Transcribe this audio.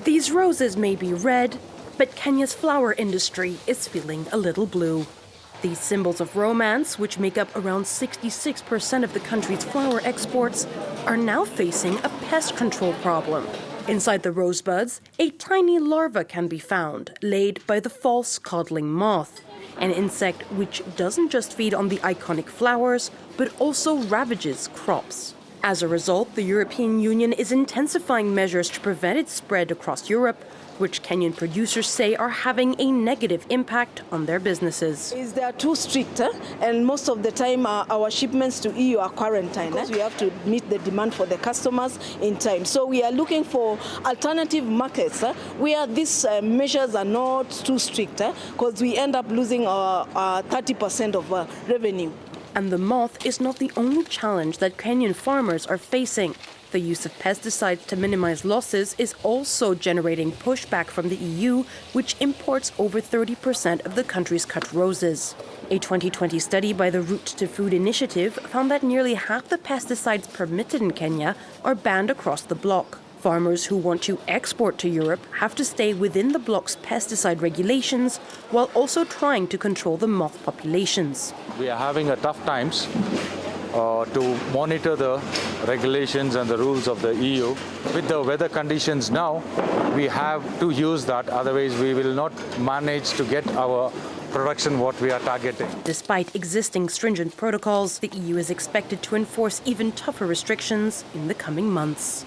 These roses may be red, but Kenya's flower industry is feeling a little blue. These symbols of romance, which make up around 66% of the country's flower exports, are now facing a pest control problem. Inside the rosebuds, a tiny larva can be found, laid by the false codling moth, an insect which doesn't just feed on the iconic flowers, but also ravages crops. As a result, the European Union is intensifying measures to prevent its spread across Europe, which Kenyan producers say are having a negative impact on their businesses. They are too strict, and most of the time our shipments to EU are quarantined. We have to meet the demand for the customers in time. So we are looking for alternative markets where these measures are not too strict, because we end up losing 30% of revenue. And the moth is not the only challenge that Kenyan farmers are facing. The use of pesticides to minimize losses is also generating pushback from the EU, which imports over 30% of the country's cut roses. A 2020 study by the Route to Food Initiative found that nearly half the pesticides permitted in Kenya are banned across the bloc. Farmers who want to export to Europe have to stay within the bloc's pesticide regulations while also trying to control the moth populations. We are having a tough times to monitor the regulations and the rules of the EU. With the weather conditions now, we have to use that, otherwise we will not manage to get our production what we are targeting. Despite existing stringent protocols, the EU is expected to enforce even tougher restrictions in the coming months.